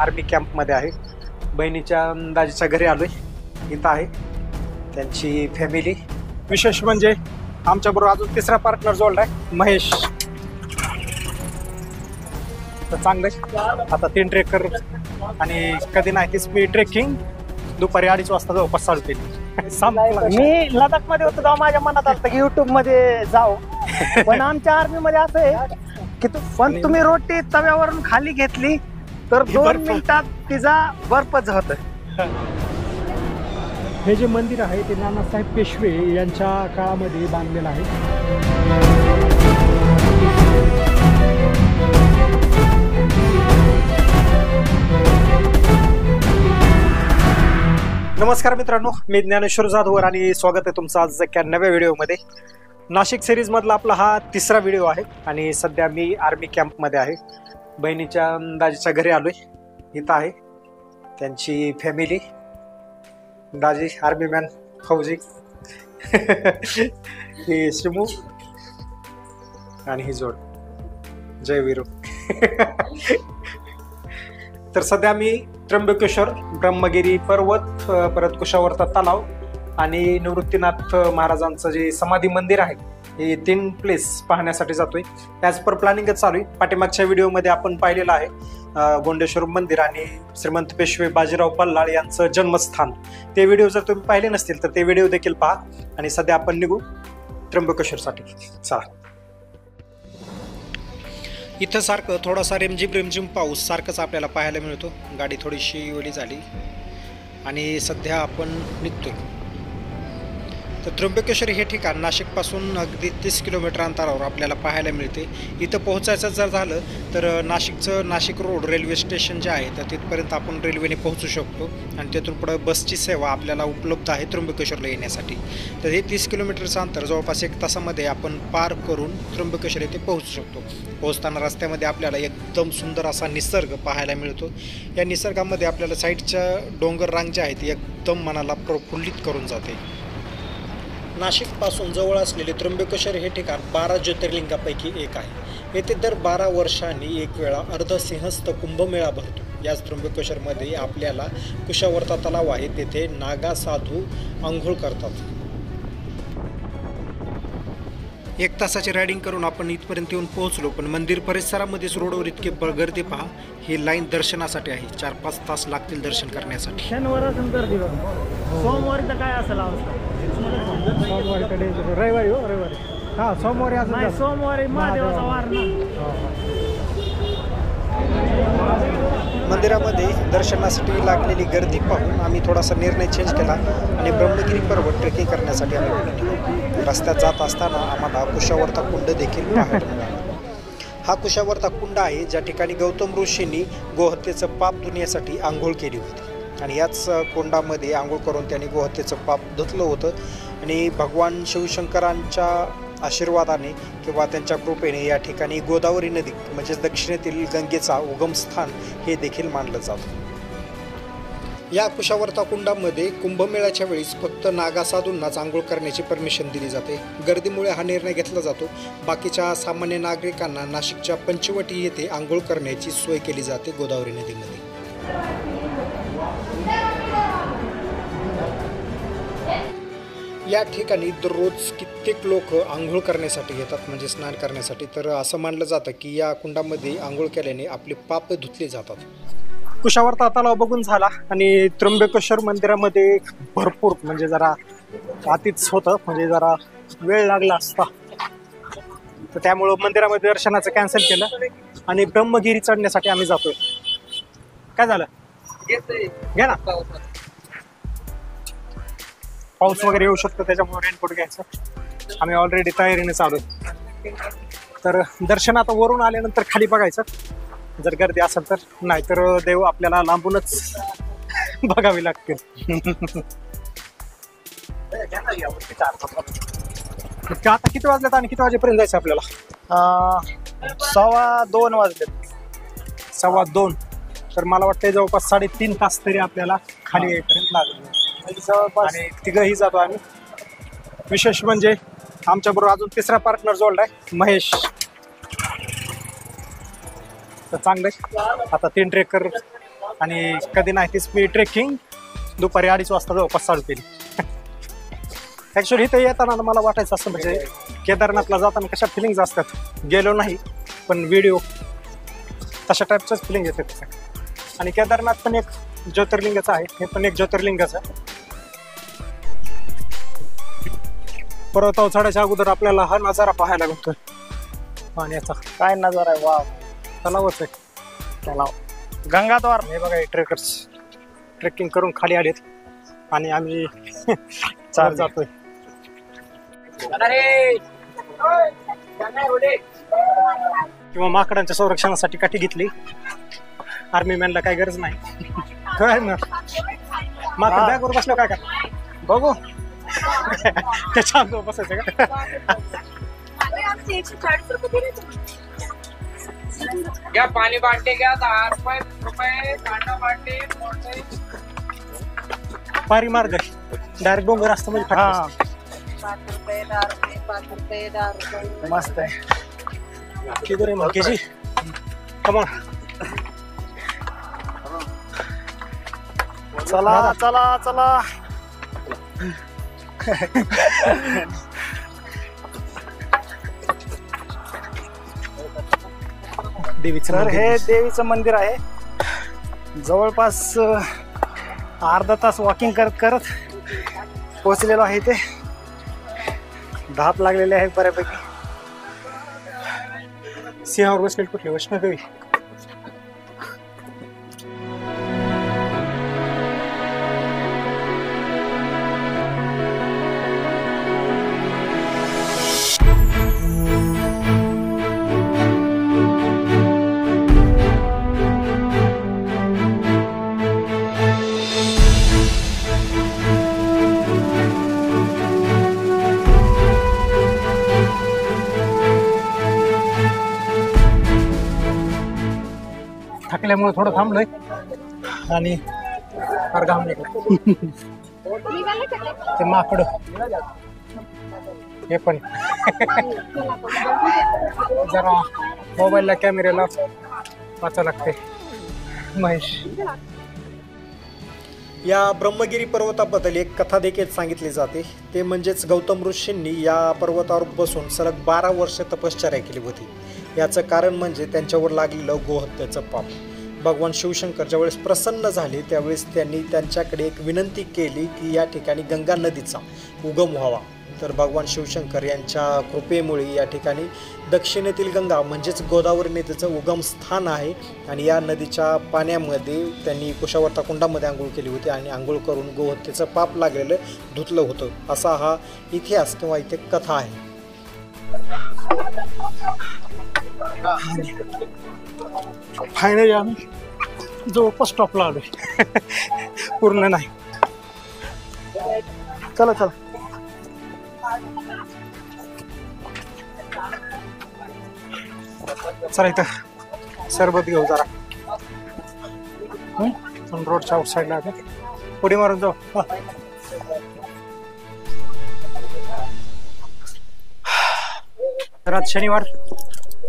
Army कॅम्पमध्ये आहे. बहिणीच्या दाजीच्या घरी आलोय. इथं आहे त्यांची फॅमिली. विशेष म्हणजे आमच्याबरोबर अजून तिसरा पार्टनर जोडलाय, महेश. तर चांगलं आता 3 ट्रेकर आणि कधी नाही तीच मी ट्रेकिंग दुपारी 2:30 वाजता जवळपास चालू केली. मी लडाख मध्ये होतो तेव्हा माझ्या मनात असतं की युट्यूब मध्ये जाऊ, पण आमच्या आर्मी मध्ये असं आहे की पण तुम्ही रोटी तव्यावरून खाली घेतली तर 2 मिनिटात तिचा बर्फच होत. हे जे मंदिर आहे ते नानासाहेब पेशवे यांच्या काळामध्ये बांधलेलं आहे. नमस्कार मित्रांनो, मी ज्ञानेश्वर जाधवर आणि स्वागत आहे तुमचं आज एका नव्या व्हिडिओमध्ये. नाशिक सिरीज मधला आपला हा तिसरा व्हिडिओ आहे आणि सध्या मी आर्मी कॅम्पमध्ये आहे. बहिणीच्या दाजीच्या घरी आलोय. इथं आहे त्यांची फॅमिली. दाजी आर्मी मॅन, फौजी. ही शिमू आणि ही जोड जय वीरू. तर सध्या मी त्र्यंबकेश्वर, ब्रह्मगिरी पर्वत, परत कुशावर्ता तलाव आणि निवृत्तीनाथ महाराजांचं जे समाधी मंदिर आहे हे 3 प्लेस पाहण्यासाठी जातोय. ॲज पर प्लॅनिंगच चालू आहे. पाठीमागच्या व्हिडिओमध्ये आपण पाहिलेलं आहे गोंडेश्वर मंदिर आणि श्रीमंत पेशवे बाजीराव पल्लाळ यांचं जन्मस्थान. ते व्हिडिओ जर तुम्ही पाहिले नसतील तर ते व्हिडिओ देखील पहा. आणि सध्या आपण निघू त्र्यंबकेश्वरसाठी. चला. इथं सारखं थोडासा रिमझिम पाऊस सारखंच आपल्याला पाहायला मिळतो. गाडी थोडीशी ओली झाली आणि सध्या आपण निघतोय. तर त्र्यंबकेश्वर हे ठिकाण नाशिकपासून अगदी 30 किलोमीटर अंतरावर आपल्याला पाहायला मिळते. इथं पोहोचायचं जर झालं तर नाशिक रोड रेल्वे स्टेशन जे आहे तर तिथपर्यंत आपण रेल्वेने पोहोचू शकतो आणि तिथून पुढं बसची सेवा आपल्याला उपलब्ध आहे त्र्यंबकेश्वरला येण्यासाठी. तर हे 30 किलोमीटरचं अंतर जवळपास 1 तासामध्ये आपण पार करून त्र्यंबकेश्वर येथे पोहोचू शकतो. पोहोचताना रस्त्यामध्ये आपल्याला एकदम सुंदर असा निसर्ग पाहायला मिळतो. या निसर्गामध्ये आपल्याला साईडच्या डोंगर रांग जे आहेत एकदम मनाला प्रफुल्लित करून जाते. नाशिकपासून जवळ असलेले त्र्यंबकेश्वर हे ठिकाण 12 ज्योतिर्लिंगापैकी एक आहे. येथे दर 12 वर्षांनी एक वेळा अर्धसिंहस्थ कुंभमेळा भरतो. याच त्र्यंबकेश्वरमध्ये आपल्याला कुशावर्ता तलाव आहे, तेथे नागा साधू आंघोळ करतात. 1 तासाची रायडिंग करून आपण इथपर्यंत येऊन पोहोचलो, पण मंदिर परिसरामध्येच रोडवर इतके गर्दी पहा. ही लाईन दर्शनासाठी आहे. 4-5 तास लागतील दर्शन करण्यासाठी. शनिवार गर्दी बघा. सोमवारी तर काय असेल अवस्था? सोमवारी रविवारी हो, रविवारी हा सोमवारी असं सोमवारी महादेवाचा वार ना. मंदिरामध्ये दर्शनासाठी लागलेली गर्दी पाहून आम्ही थोडासा निर्णय चेंज केला आणि ब्रह्मगिरी पर्वत ट्रेकिंग करण्यासाठी आम्ही निघालो. रस्त्यात जात असताना आम्हाला कुशावर्ता कुंड देखील पाहायला मिळाला. हा कुशावर्ता कुंड आहे ज्या ठिकाणी गौतम ऋषींनी गोहत्येचं पाप धुण्यासाठी आंघोळ केली होती आणि याच कुंडामध्ये आंघोळ करून त्यांनी गोहत्येचं पाप धुतलं होतं. आणि भगवान शिवशंकरांच्या आशीर्वादाने किंवा त्यांच्या कृपेने या ठिकाणी गोदावरी नदी म्हणजेच दक्षिणेतील गंगेचा उगमस्थान हे देखील मानलं जातं. या कुशावर्ता कुंडामध्ये कुंभमेळ्याच्या वेळेस फक्त नागासाधूंनाच आंघोळ करण्याची परमिशन दिली जाते. गर्दीमुळे हा निर्णय घेतला जातो. बाकीच्या सामान्य नागरिकांना नाशिकच्या पंचवटी येथे आंघोळ करण्याची सोय केली जाते गोदावरी नदीमध्ये. या ठिकाणी दररोज कित्येक लोक आंघोळ करण्यासाठी येतात, म्हणजे स्नान करण्यासाठी. तर असं मानलं जातं की या कुंडामध्ये आंघोळ केल्याने आपले पाप धुतले जातात. कुशावर्ता तलाव बघून झाला आणि त्र्यंबकेश्वर मंदिरामध्ये भरपूर म्हणजे जरा आतीच होतं, म्हणजे जरा वेळ लागला असता, तर त्यामुळं मंदिरामध्ये दर्शनाचं कॅन्सल केलं आणि ब्रह्मगिरी चढण्यासाठी आम्ही जातोय. काय झालं घ्या ना. पाऊस वगैरे येऊ शकतो त्याच्यामुळे रेनकोट घ्यायचं. आम्ही ऑलरेडी तयारीने चालू. तर दर्शन आता वरून आल्यानंतर खाली बघायचं, जर गर्दी असेल तर, नाहीतर देव आपल्याला लांबूनच बघावी लागतील. आता किती वाजल्यात आणि किती वाजेपर्यंत जायचं आपल्याला? 2:15 वाजले. 2:15. तर मला वाटतं जवळपास 3.5 तास तरी आपल्याला खाली येईपर्यंत लागेल. आणि तिघंही जातो आम्ही. विशेष म्हणजे आमच्याबरोबर अजून तिसरा पार्टनर जोडलाय, महेश. तर चांगलं आता 3 ट्रेकर आणि कधी नाही तीच मी ट्रेकिंग दुपारी 2:30 वाजता जवळपास चालू केली. ॲक्च्युली इथे येताना मला वाटायचं असं म्हणजे केदारनाथला जाताना कशा फिलिंग्स असतात, गेलो नाही पण व्हिडिओ तशा टाईपचंच फिलिंग येते त्याचं. आणि केदारनाथ पण एक ज्योतिर्लिंगच आहे, हे पण एक ज्योतिर्लिंगच आहे. पर्वतावर चढायच्या अगोदर आपल्याला हा नजारा पाहायला भेटतोय पाण्याचा. काय नजारा आहे, वाव. तलावच आहे. तलाव गंगाद्वार. हे बघा ट्रेकर्स ट्रेकिंग करून खाली आलेत आणि आम्ही चाल जातोय. किंवा माकडांच्या संरक्षणासाठी काठी घेतली. आर्मी मॅनला काही गरज नाही. काय ना माकड बॅगवर बसलो काय का बघू त्याच्या अंगावर बसायचं का. क्या पानी बांटे क्या 10 रुपये कांदा बांटे. पारी मार्ग डायरेक्ट डोंगर असतं म्हणजे हा फाटलं. 5 रुपये 10 रुपये. मस्त आहे. किती रे मंकेजी कमॉन. चला चला चला. देवीचं तर मंदिर. हे देवीचं मंदिर आहे. जवळपास अर्धा तास वॉकिंग करत करत पोहोचलेलो आहे. इथे धाप लागलेले आहे बऱ्यापैकी. सिंहावर बसलेली कुठली वैष्णोदेवी. थकल्यामुळे थोडं थांबलोय आणि फार घाम निघाला. ते माकड हे पण जरा मोबाईलला कॅमेऱ्याला वाचा लागते. महेश या ब्रह्मगिरी पर्वताबद्दल एक कथा देखील सांगितली जाते. ते म्हणजेच गौतम ऋषींनी या पर्वतावर बसून सलग 12 वर्ष तपश्चर्या केली होती. याचं कारण म्हणजे त्यांच्यावर लागलेलं गोहत्येचं पाप. भगवान शिवशंकर ज्यावेळेस प्रसन्न झाले त्यावेळेस त्यांनी त्यांच्याकडे एक विनंती केली की या ठिकाणी गंगा नदीचा उगम व्हावा. तर भगवान शिवशंकर यांच्या कृपेमुळे या ठिकाणी दक्षिणेतील गंगा म्हणजेच गोदावरी नदीचं उगम स्थान आहे. आणि या नदीच्या पाण्यामध्ये त्यांनी कुशावर्ता कुंडामध्ये आंघोळ केली होती आणि आंघोळ करून गोहत्येचं पाप लागलेलं धुतलं होतं. असा हा इतिहास किंवा इथे कथा आहे. फायनली आम्ही जवळपास स्टॉपला आलोय. पूर्ण नाही. चला चला. चला इथं सरबत घेऊ जरा. रोडच्या आउट साईडला आहे. पुढे मारून जाऊ. तर आज शनिवार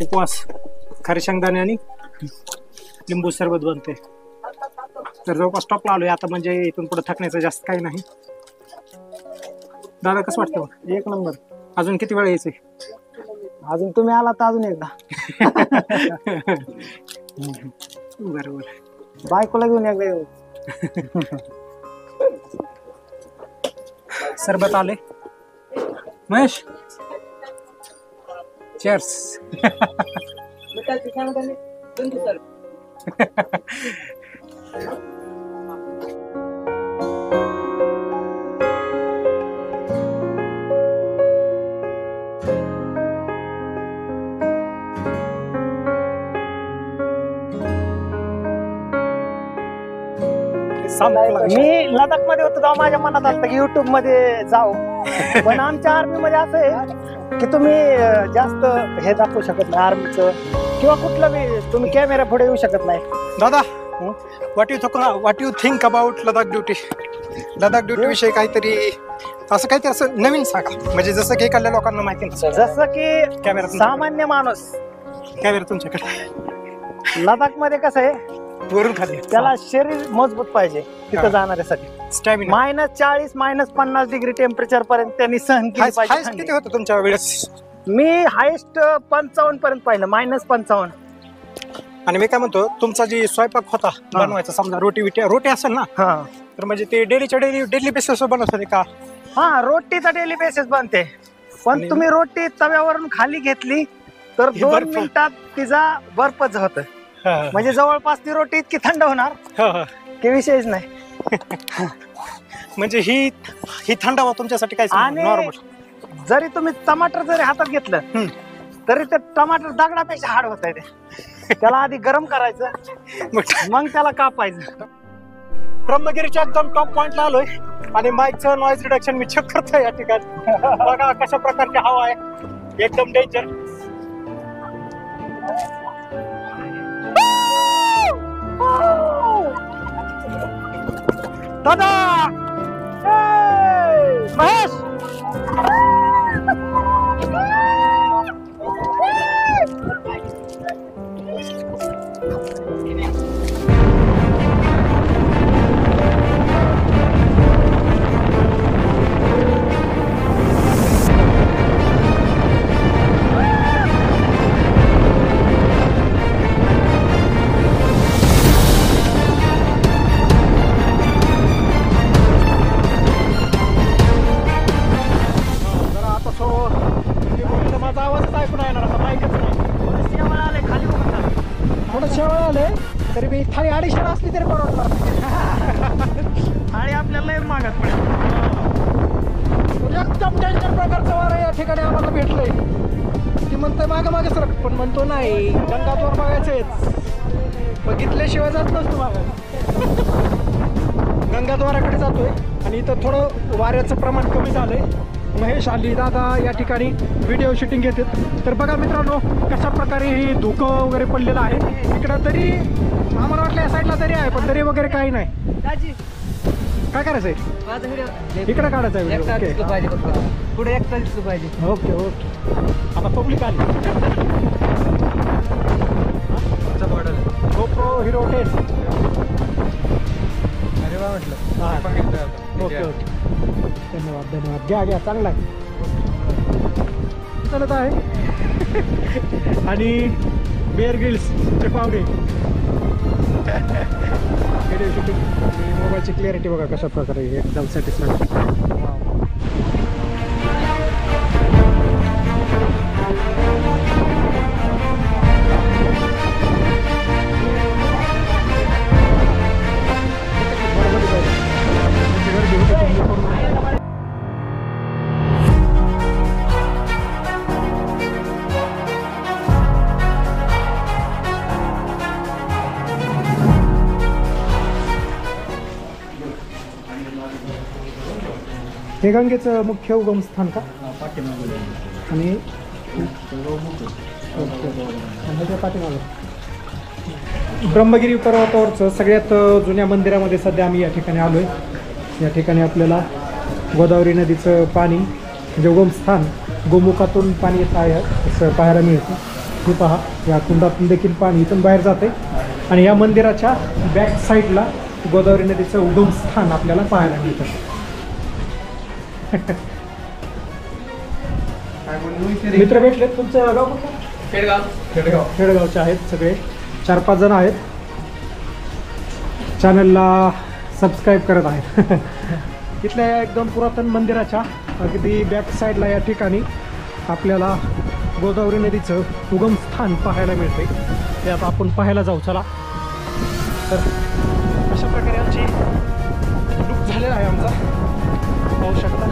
उपवास. खारी शेंगदाणे आणि लिंबू सरबत बनते. तर जवळपास स्टॉपला आलोय आता. म्हणजे इथून पुढे थकण्याचं जास्त काही नाही. दादा कसं वाटतं? एक नंबर. अजून किती वेळ यायचंय? अजून तुम्ही आला तर अजून एकदा. बरोबर. बायकोला घेऊन एकदा येऊ. सरबत आले. महेश चेअर्स. मी लडाख मध्ये होतो तेव्हा माझ्या मनात आलं की युट्यूब मध्ये जाऊ. पण आमच्या आर्मी मध्ये असं आहे की तुम्ही जास्त हे दाखवू शकत नाही. आर्मीचं किंवा कुठलं बी तुम्ही कॅमेरा पुढे येऊ शकत नाही. दादा what you think about Ladakh duty? Ladakh duty विषयी काहीतरी असं नवीन सांगा. म्हणजे जसं की एखाद्या लोकांना माहिती नसेल. जसं की कॅमेरा सामान्य माणूस कॅमेरा तुमच्याकडे. लडाख मध्ये कसं आहे वरून खाली त्याला शरीर मजबूत पाहिजे तिथं जाणाऱ्यासाठी. स्टॅमिना. -40 -50 डिग्री टेम्परेचर पर्यंत त्यांनी सहन केली पाहिजे. किती होतं तुमच्या वेळेस? मी हायेस्ट 55 पर्यंत पाहिलं, -55. आणि मी काय म्हणतो, तुमचा जे स्वयंपाक होता बनवायचा, समजा रोटी असेल ना, हा तर म्हणजे ते डेली बेसिस बनवत होते का? हा, रोटी तर डेली बेसिस बनते, पण तुम्ही रोटी तव्यावरून खाली घेतली तर 2 मिनिटात तिचा बर्फच होत. म्हणजे जवळपास ती रोटी इतकी थंड होणार की विषयच नाही. म्हणजे ही थंडावा तुमच्यासाठी काय आणि नॉर्मल? जरी तुम्ही टमाटर जरी हातात घेतलं तरी ते टमाटर दगडापेक्षा हार्ड होत आहे. त्याला आधी गरम करायचं, मग त्याला कापायचं. ब्रह्मगिरीच्या एकदम टॉप पॉइंटला आलोय आणि माईकचं नॉइज रिडक्शन मी चेक करतोय या ठिकाणी. बघा कशा प्रकारची हवा आहे, एकदम डेंजर. दादा महेश, माझा आवाजच ऐकून येणार आता, माईकच नाही. शेवळ आले खाली बघून जा. थोडं शेवळ आलंय तरी मी थाळी 250 असली तरी परवडणार. आणि आपल्याला लय मागत पडेल. एकदम डेंजर प्रकारचं वारं या ठिकाणी आम्हाला भेटलंय. ती म्हणतोय मागे मागे सर, पण म्हणतो नाही, गंगाद्वार बघायचंच, बघितल्याशिवाय जात नसतो मागं. गंगाद्वाराकडे जातोय आणि इथं थोडं वाऱ्याचं प्रमाण कमी झालंय. महेश आली दादा या ठिकाणी व्हिडिओ शूटिंग घेतात. तर बघा मित्रांनो, कशा प्रकारे हे धुकं वगैरे पडलेलं आहे. इकडं तरी आम्हाला वाटलं या साईडला तरी आहे, पण तरी वगैरे काही नाही. काय करायचंय? इकडे काढायचं आहे व्हिडिओ. पुढे एकटा दिसलं पाहिजे. Okay okay. आता पब्लिक आली. GoPro Hero 10. अरे वा म्हटलं. ओके ओके, धन्यवाद धन्यवाद. घ्या चांगला आहे, चालत आहे. आणि बेअर ग्रिल्सचे पावडे, व्हिडिओ शूटिंग, मोबाईलची क्लिअरिटी बघा कशा प्रकारे एकदम सॅटिस्फाईड. हे गंगेचं मुख्य उगमस्थान का? आणि ब्रह्मगिरी पर्वतावरचं सगळ्यात जुन्या मंदिरामध्ये सध्या आम्ही या ठिकाणी आलो आहे. या ठिकाणी आपल्याला गोदावरी नदीचं पाणी, म्हणजे उगमस्थान, गोमुखातून पाणी येत आहे असं पाहायला मिळतं. हे पहा, या कुंडातून देखील पाणी इथून बाहेर जाते आणि या मंदिराच्या बॅक साईडला गोदावरी नदीचं उगमस्थान आपल्याला पाहायला मिळतं. मित्र भेटले. तुमचं गाव कुठलं? खेडगावचे आहेत सगळे, 4-5 जण आहेत. चॅनलला सबस्क्राईब करत आहेत. इथल्या एकदम पुरातन मंदिराच्या अगदी बॅक साईडला या ठिकाणी आपल्याला गोदावरी नदीचं उगमस्थान पाहायला मिळते. ते आता आपण पाहायला जाऊ, चला. तर अशा प्रकारे आमची लुक झालेला आहे आमचा, पाहू शकता.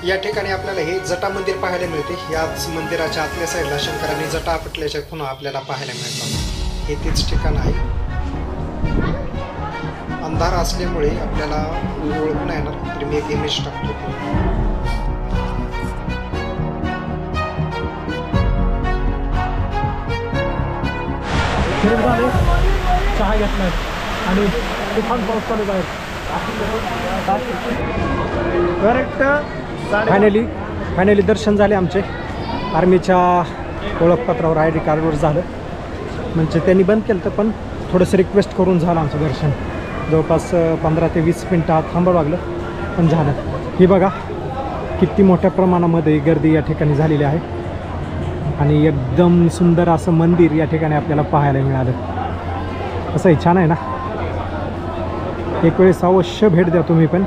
या ठिकाणी आपल्याला हे जटा मंदिर पाहायला मिळते. याच मंदिराच्या आतल्या साईडला शंकराने जटा आपटल्याच्या खुणा आपल्याला पाहायला मिळतात. हे तेच ठिकाण आहे. अंधार असल्यामुळे आपल्याला ओळखू नाही येणार, तर मी एक इमेज टाकतो. फिरून झाले, चहा घेतलाय आणि तुफान पाऊस चालू आहे. करेक्ट फायनली दर्शन झाले आमचे. आर्मीच्या ओळखपत्रावर ID कार्डवर झालं. म्हणजे त्यांनी बंद केलं तर पण थोडंसं रिक्वेस्ट करून झालं आमचं दर्शन. जवळपास 15 ते 20 मिनटं थांबावं लागलं पण झालं. ही बघा किती मोठ्या प्रमाणामध्ये गर्दी या ठिकाणी झालेली आहे आणि एकदम सुंदर असं मंदिर या ठिकाणी आपल्याला पाहायला मिळालं. असंही छान आहे ना. एक वेळेस अवश्य भेट द्या तुम्ही पण.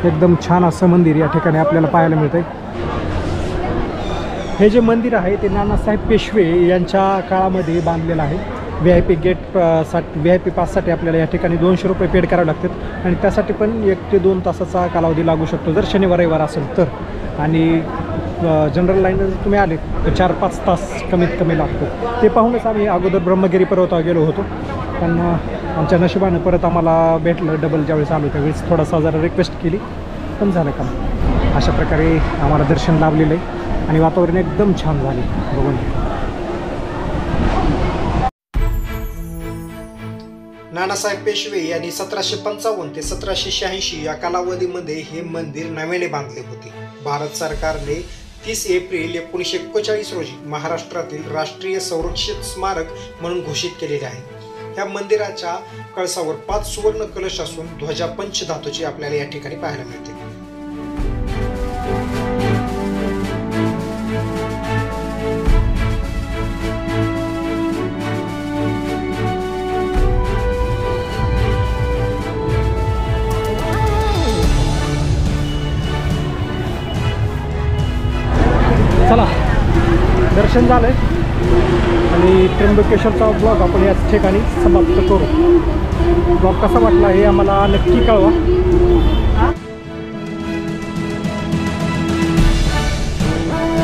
एकदम छान असं मंदिर या ठिकाणी आपल्याला पाहायला मिळतंय. हे जे मंदिर आहे ते नानासाहेब पेशवे यांच्या काळामध्ये बांधलेलं आहे. VIP गेट VIP पाससाठी आपल्याला या ठिकाणी 200 रुपये पेड करावे लागतात आणि त्यासाठी पण 1 ते 2 तासाचा कालावधी लागू शकतो जर शनिवार रविवार असेल तर. आणि जनरल लाईन जर तुम्ही आले तर 4-5 तास कमीत कमी लागतो. ते पाहूनच आम्ही अगोदर ब्रह्मगिरी पर्वतावर गेलो होतो पण आमच्या नशिबानं परत आम्हाला भेटलं डबल ज्यावेळेस आलो त्यावेळेस थोडासा जरा रिक्वेस्ट केली पण झालं काम. अशा प्रकारे आम्हाला दर्शन लाभलेलं आहे आणि वातावरण एकदम छान झाले बघून. नानासाहेब पेशवे यांनी 1755 ते 1786 या कालावधीमध्ये हे मंदिर नव्याने बांधले होते. भारत सरकारने 30 एप्रिल 1941 रोजी महाराष्ट्रातील राष्ट्रीय संरक्षित स्मारक म्हणून घोषित केलेले आहे. या मंदिराच्या कळसावर 5 सुवर्ण कलश असून ध्वजा पंचधातूची आपल्याला या ठिकाणी पाहायला मिळते. चला दर्शन झालं आणि त्र्यंबकेश्वरचा ब्लॉग आपण याच ठिकाणी समाप्त करू. ब्लॉग कसा वाटला हे आम्हाला नक्की कळवा.